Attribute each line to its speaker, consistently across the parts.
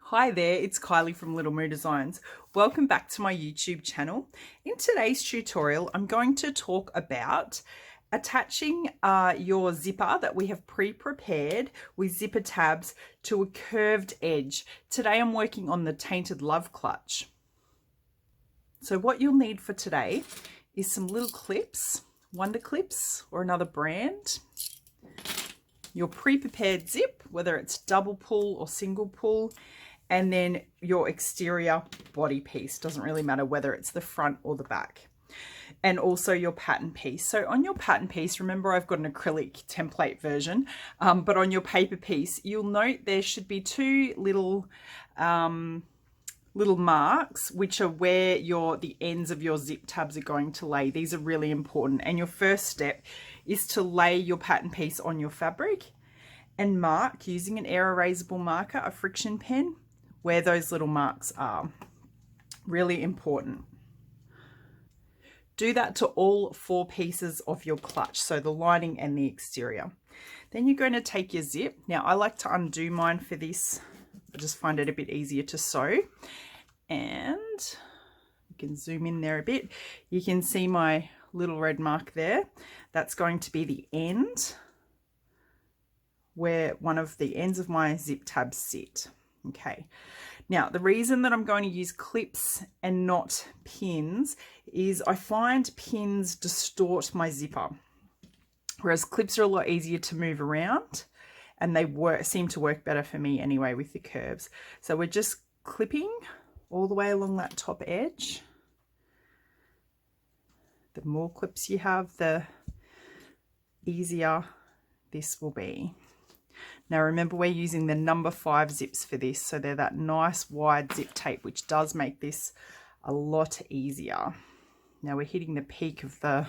Speaker 1: Hi there, it's Kylie from Little Moo Designs. Welcome back to my YouTube channel. In today's tutorial, I'm going to talk about attaching your zipper that we have pre-prepared with zipper tabs to a curved edge. Today I'm working on the Tainted Love Clutch. So what you'll need for today is some little clips, Wonder Clips or another brand, your pre-prepared zip, whether it's double pull or single pull, and then your exterior body piece. Doesn't really matter whether it's the front or the back. And also your pattern piece. So on your pattern piece, remember I've got an acrylic template version, but on your paper piece, you'll note there should be two little marks, which are where the ends of your zip tabs are going to lay. These are really important. And your first step is to lay your pattern piece on your fabric and mark using an air erasable marker, a friction pen, where those little marks are. Really important. Do that to all four pieces of your clutch, so the lining and the exterior. Then you're going to take your zip. Now I like to undo mine for this. I just find it a bit easier to sew. And you can zoom in there a bit. You can see my little red mark there. That's going to be the end where one of the ends of my zip tabs sit. Okay, now the reason that I'm going to use clips and not pins is I find pins distort my zipper, whereas clips are a lot easier to move around, and they seem to work better for me anyway with the curves. So we're just clipping all the way along that top edge. The more clips you have, the easier this will be. Now remember, we're using the number 5 zips for this, so they're that nice wide zip tape, which does make this a lot easier. Now we're hitting the peak of the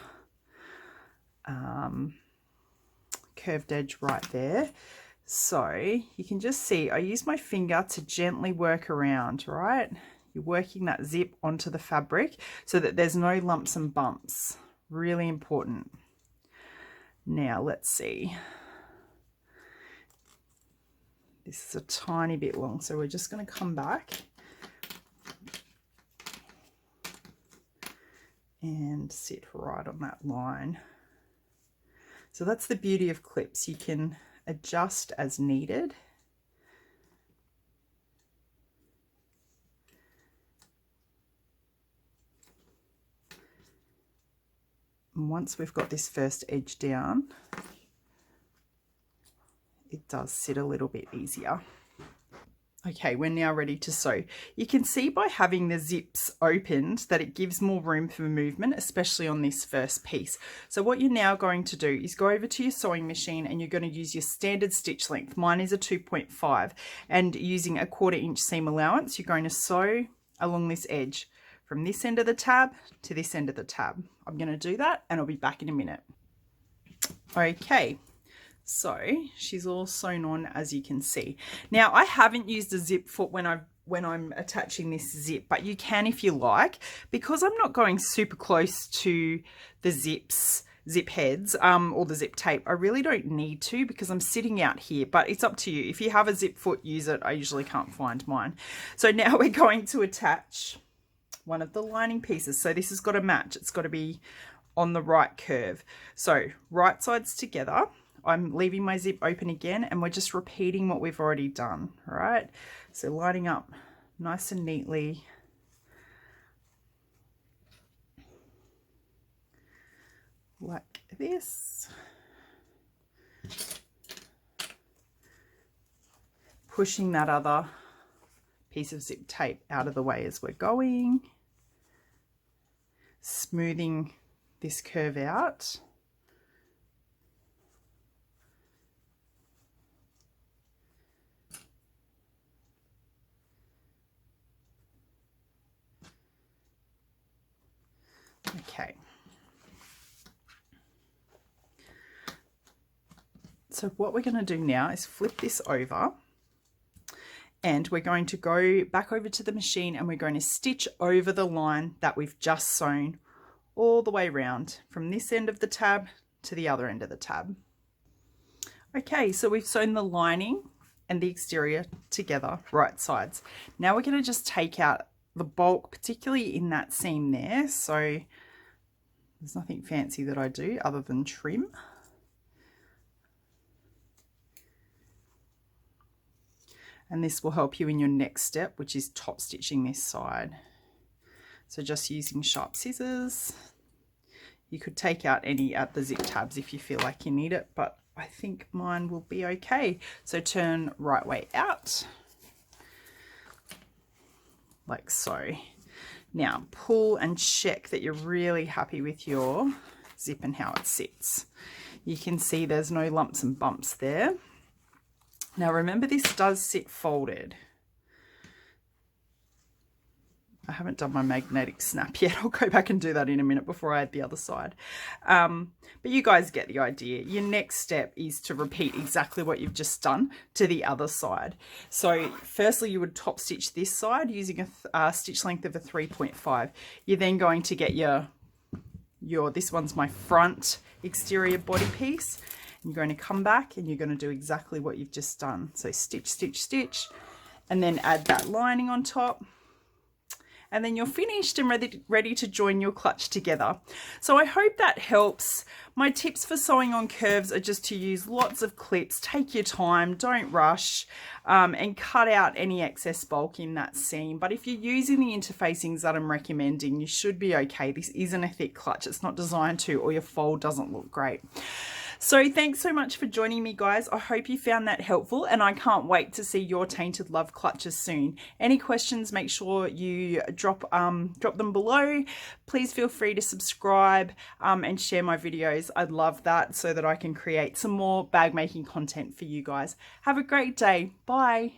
Speaker 1: curved edge right there. So you can just see I use my finger to gently work around, right? You're working that zip onto the fabric so that there's no lumps and bumps. Really important. Now let's see. This is a tiny bit long, so we're just going to come back and sit right on that line. So that's the beauty of clips. You can adjust as needed. And once we've got this first edge down, it does sit a little bit easier. Okay, we're now ready to sew. You can see by having the zips opened that it gives more room for movement, especially on this first piece. So what you're now going to do is go over to your sewing machine and you're going to use your standard stitch length. Mine is a 2.5, and using a 1/4 inch seam allowance, you're going to sew along this edge from this end of the tab to this end of the tab. I'm going to do that and I'll be back in a minute. Okay. So she's all sewn on, as you can see. Now I haven't used a zip foot when I'm attaching this zip, but you can if you like. Because I'm not going super close to the zip heads or the zip tape, I really don't need to because I'm sitting out here, but it's up to you. If you have a zip foot, use it. I usually can't find mine. So now we're going to attach one of the lining pieces. So this has got to match. It's got to be on the right curve. So right sides together. I'm leaving my zip open again, and we're just repeating what we've already done, all right? So lining up nice and neatly. Like this. Pushing that other piece of zip tape out of the way as we're going. Smoothing this curve out. Okay, so what we're going to do now is flip this over, and we're going to go back over to the machine and we're going to stitch over the line that we've just sewn all the way around from this end of the tab to the other end of the tab. Okay, so we've sewn the lining and the exterior together, right sides. Now we're going to just take out the bulk, particularly in that seam there. So there's nothing fancy that I do other than trim. And this will help you in your next step, which is top stitching this side. So just using sharp scissors. You could take out any at the zip tabs if you feel like you need it, but I think mine will be okay. So turn right way out, like so. Now pull and check that you're really happy with your zip and how it sits. You can see there's no lumps and bumps there. Now remember, this does sit folded. I haven't done my magnetic snap yet. I'll go back and do that in a minute before I add the other side. But you guys get the idea. Your next step is to repeat exactly what you've just done to the other side. So firstly, you would top stitch this side using a stitch length of a 3.5. You're then going to get your this one's my front exterior body piece. You're going to come back and you're going to do exactly what you've just done. So stitch, stitch, stitch, and then add that lining on top. And then you're finished and ready to join your clutch together. So I hope that helps. My tips for sewing on curves are just to use lots of clips, take your time, don't rush, and cut out any excess bulk in that seam. But if you're using the interfacings that I'm recommending, you should be okay. This isn't a thick clutch. It's not designed to, or your fold doesn't look great. So thanks so much for joining me, guys. I hope you found that helpful, and I can't wait to see your Tainted Love clutches soon. Any questions, make sure you drop them below. Please feel free to subscribe and share my videos. I'd love that so that I can create some more bag making content for you guys. Have a great day. Bye.